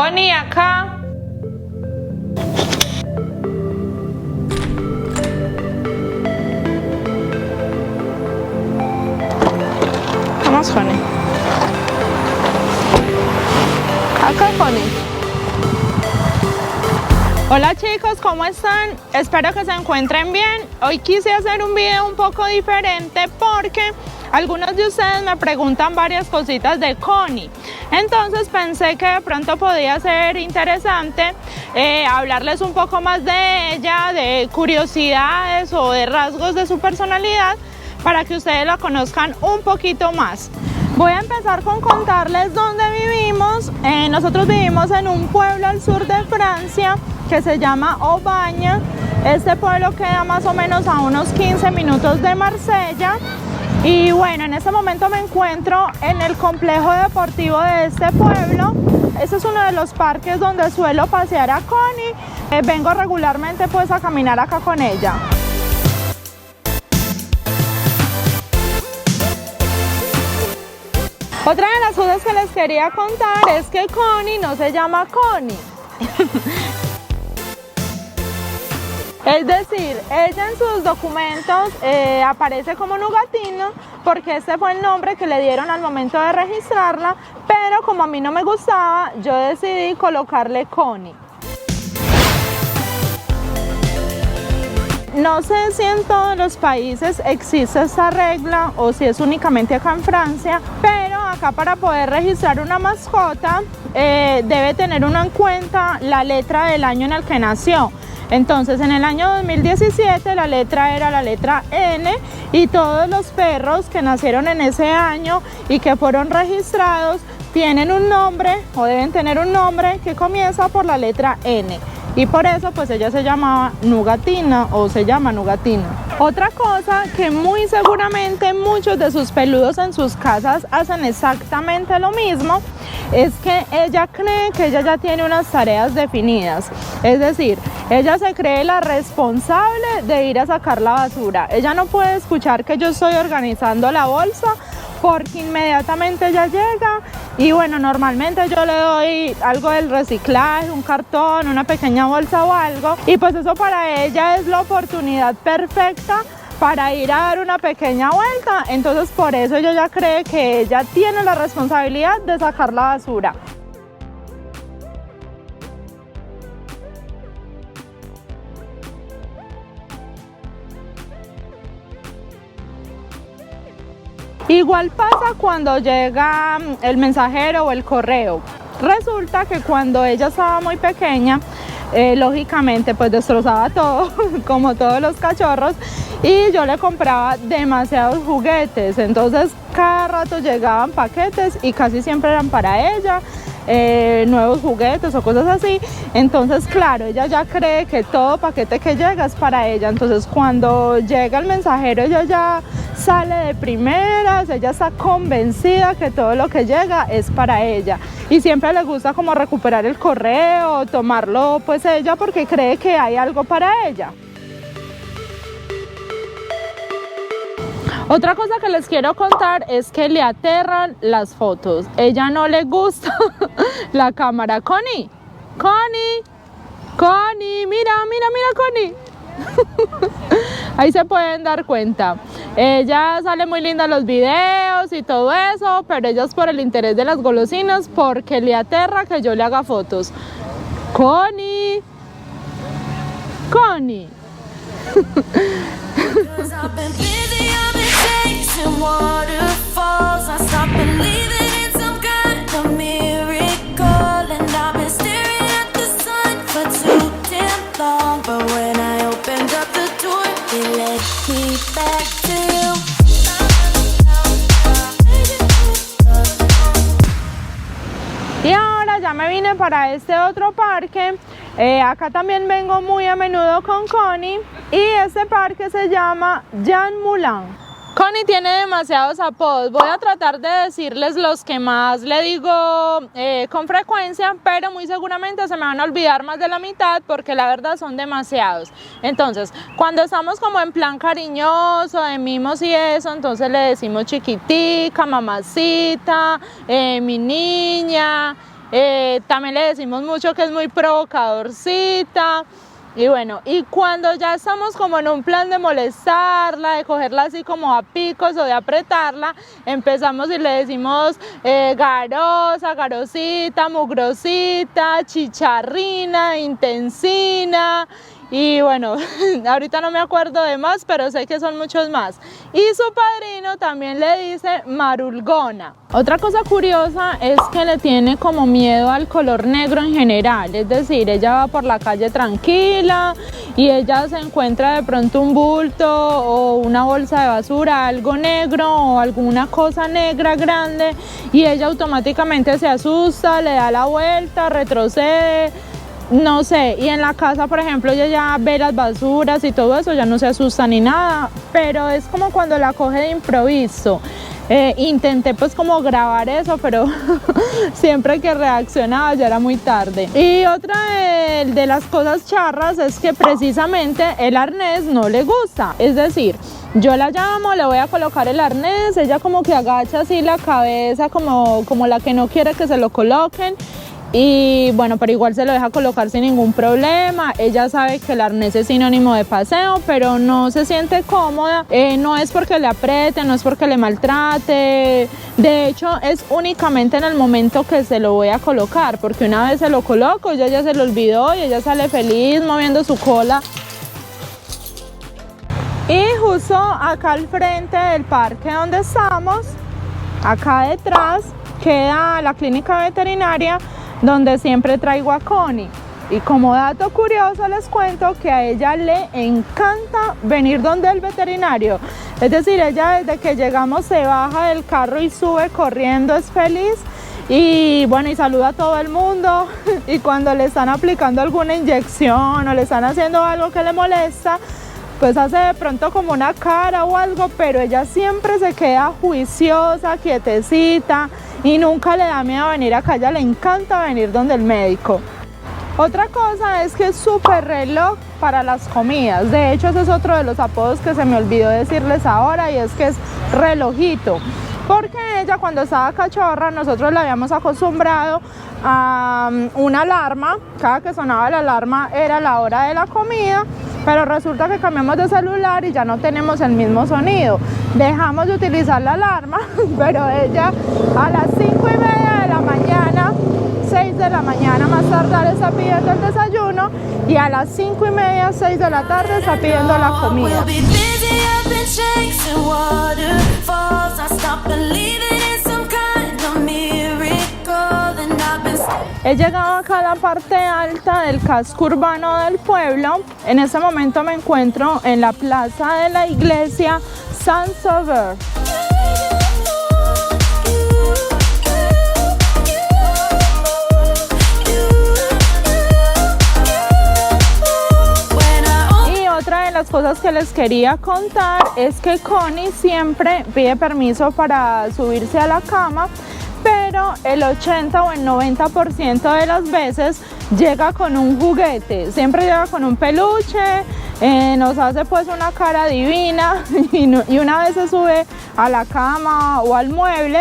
Connie, acá. Vamos, Connie. Acá, Connie. Hola chicos, ¿cómo están? Espero que se encuentren bien. Hoy quise hacer un video un poco diferente porque algunos de ustedes me preguntan varias cositas de Connie. Entonces pensé que de pronto podía ser interesante hablarles un poco más de ella, de curiosidades o de rasgos de su personalidad para que ustedes la conozcan un poquito más. Voy a empezar con contarles dónde vivimos. Nosotros vivimos en un pueblo al sur de Francia que se llama Aubagne. Este pueblo queda más o menos a unos 15 minutos de Marsella. Y bueno, en este momento me encuentro en el complejo deportivo de este pueblo. Este es uno de los parques donde suelo pasear a Connie. Vengo regularmente pues a caminar acá con ella. Otra de las cosas que les quería contar es que Connie no se llama Connie. Es decir, ella en sus documentos aparece como Nugatino porque este fue el nombre que le dieron al momento de registrarla, pero como a mí no me gustaba, yo decidí colocarle Connie. No sé si en todos los países existe esta regla o si es únicamente acá en Francia, pero acá para poder registrar una mascota debe tener uno en cuenta la letra del año en el que nació. Entonces en el año 2017 la letra era la letra N y todos los perros que nacieron en ese año y que fueron registrados tienen un nombre o deben tener un nombre que comienza por la letra N. Y por eso pues ella se llamaba Nugatina o se llama Nugatina. Otra cosa que muy seguramente muchos de sus peludos en sus casas hacen exactamente lo mismo es que ella cree que ella ya tiene unas tareas definidas. Es decir, ella se cree la responsable de ir a sacar la basura. Ella no puede escuchar que yo estoy organizando la bolsa porque inmediatamente ella llega y bueno, normalmente yo le doy algo del reciclaje, un cartón, una pequeña bolsa o algo y pues eso para ella es la oportunidad perfecta para ir a dar una pequeña vuelta. Entonces por eso ella ya cree que ella tiene la responsabilidad de sacar la basura. Igual pasa cuando llega el mensajero o el correo. Resulta que cuando ella estaba muy pequeña, lógicamente pues destrozaba todo, como todos los cachorros, y yo le compraba demasiados juguetes. Entonces cada rato llegaban paquetes y casi siempre eran para ella, nuevos juguetes o cosas así. Entonces claro, ella ya cree que todo paquete que llega es para ella. Entonces cuando llega el mensajero ella ya sale de primeras, ella está convencida que todo lo que llega es para ella y siempre le gusta como recuperar el correo, tomarlo pues ella porque cree que hay algo para ella. Otra cosa que les quiero contar es que le aterran las fotos. Ella no le gusta la cámara. Connie, Connie, Connie, mira, mira, mira, Connie. Ahí se pueden dar cuenta. Ella sale muy linda en los videos y todo eso, pero ella es por el interés de las golosinas porque le aterra que yo le haga fotos. Connie, Connie. Y ahora ya me vine para este otro parque. Acá también vengo muy a menudo con Connie y este parque se llama Jean Moulin. Connie tiene demasiados apodos. Voy a tratar de decirles los que más le digo con frecuencia, pero muy seguramente se me van a olvidar más de la mitad porque la verdad son demasiados. Entonces, cuando estamos como en plan cariñoso, de mimos y eso, entonces le decimos chiquitica, mamacita, mi niña. También le decimos mucho que es muy provocadorcita. Y bueno, y cuando ya estamos como en un plan de molestarla, de cogerla así como a picos o de apretarla, empezamos y le decimos garosa, garosita, mugrosita, chicharrina, intensina. Y bueno, ahorita no me acuerdo de más, pero sé que son muchos más. Y su padrino también le dice marulgona. Otra cosa curiosa es que le tiene como miedo al color negro en general. Es decir, ella va por la calle tranquila y ella se encuentra de pronto un bulto o una bolsa de basura, algo negro o alguna cosa negra grande, y ella automáticamente se asusta, le da la vuelta, retrocede. No sé, y en la casa, por ejemplo, ella ya ve las basuras y todo eso, ya no se asusta ni nada, pero es como cuando la coge de improviso. Intenté pues como grabar eso, pero siempre que reaccionaba ya era muy tarde. Y otra de las cosas charras es que precisamente el arnés no le gusta, es decir, yo la llamo, le voy a colocar el arnés, ella como que agacha así la cabeza como la que no quiere que se lo coloquen. Y bueno, pero igual se lo deja colocar sin ningún problema. Ella sabe que el arnés es sinónimo de paseo, pero no se siente cómoda. No es porque le apriete, no es porque le maltrate. De hecho, es únicamente en el momento que se lo voy a colocar, porque una vez se lo coloco, ella ya se lo olvidó y ella sale feliz moviendo su cola. Y justo acá al frente del parque donde estamos, acá detrás, queda la clínica veterinaria donde siempre traigo a Connie. Y como dato curioso les cuento que a ella le encanta venir donde el veterinario. Es decir, ella desde que llegamos se baja del carro y sube corriendo, es feliz. Y bueno, y saluda a todo el mundo. Y cuando le están aplicando alguna inyección o le están haciendo algo que le molesta, pues hace de pronto como una cara o algo, pero ella siempre se queda juiciosa, quietecita y nunca le da miedo venir acá. A ella le encanta venir donde el médico. Otra cosa es que es súper reloj para las comidas. De hecho, ese es otro de los apodos que se me olvidó decirles ahora, y es que es relojito. Porque ella, cuando estaba cachorra, nosotros la habíamos acostumbrado a una alarma. Cada que sonaba la alarma era la hora de la comida, pero resulta que cambiamos de celular y ya no tenemos el mismo sonido. Dejamos de utilizar la alarma, pero ella a las 5:30 de la mañana, 6 de la mañana más tardar, está pidiendo el desayuno, y a las 5:30, 6 de la tarde está pidiendo la comida. He llegado acá a la parte alta del casco urbano del pueblo. En este momento me encuentro en la plaza de la iglesia Saint-Sauveur. Y otra de las cosas que les quería contar es que Connie siempre pide permiso para subirse a la cama, pero el 80 o el 90% de las veces llega con un juguete, siempre llega con un peluche, nos hace pues una cara divina y una vez se sube a la cama o al mueble,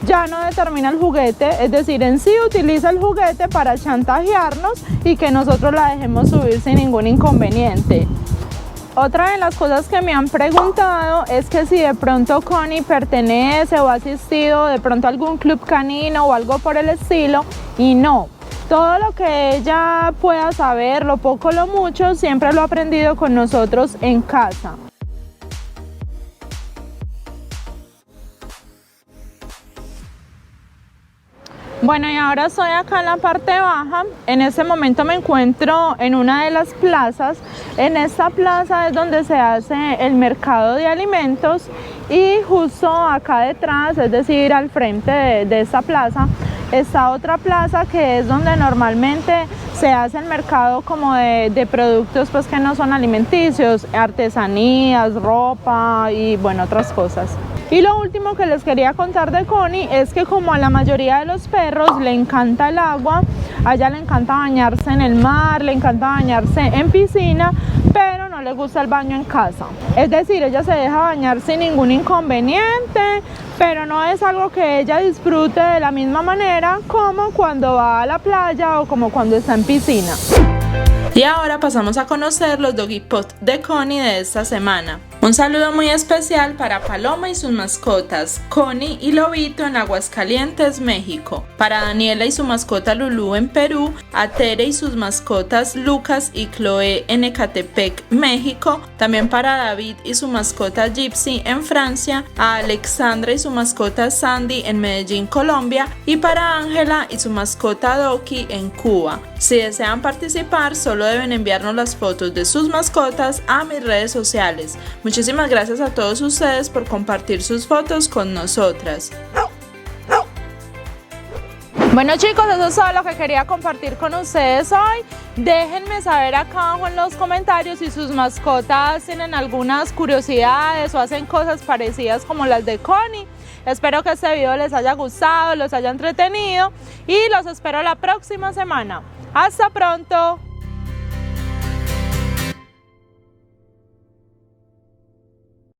ya no determina el juguete, es decir, en sí utiliza el juguete para chantajearnos y que nosotros la dejemos subir sin ningún inconveniente. Otra de las cosas que me han preguntado es que si de pronto Connie pertenece o ha asistido de pronto a algún club canino o algo por el estilo, y no. Todo lo que ella pueda saber, lo poco o lo mucho, siempre lo ha aprendido con nosotros en casa. Bueno, y ahora estoy acá en la parte baja. En este momento me encuentro en una de las plazas. En esta plaza es donde se hace el mercado de alimentos, y justo acá detrás, es decir, al frente de esta plaza, está otra plaza que es donde normalmente se hace el mercado como de productos pues que no son alimenticios, artesanías, ropa y bueno, otras cosas. Y lo último que les quería contar de Connie es que, como a la mayoría de los perros, le encanta el agua. A ella le encanta bañarse en el mar, le encanta bañarse en piscina, pero no le gusta el baño en casa. Es decir, ella se deja bañar sin ningún inconveniente, pero no es algo que ella disfrute de la misma manera como cuando va a la playa o como cuando está en piscina. Y ahora pasamos a conocer los doggy pot de Connie de esta semana. Un saludo muy especial para Paloma y sus mascotas, Connie y Lobito en Aguascalientes, México. Para Daniela y su mascota Lulú en Perú, a Tere y sus mascotas Lucas y Chloe en Ecatepec, México. También para David y su mascota Gypsy en Francia, a Alexandra y su mascota Sandy en Medellín, Colombia. Y para Ángela y su mascota Doki en Cuba. Si desean participar, solo deben enviarnos las fotos de sus mascotas a mis redes sociales. Muchísimas gracias a todos ustedes por compartir sus fotos con nosotras. Bueno chicos, eso es todo lo que quería compartir con ustedes hoy. Déjenme saber acá abajo en los comentarios si sus mascotas tienen algunas curiosidades o hacen cosas parecidas como las de Connie. Espero que este video les haya gustado, los haya entretenido y los espero la próxima semana. ¡Hasta pronto!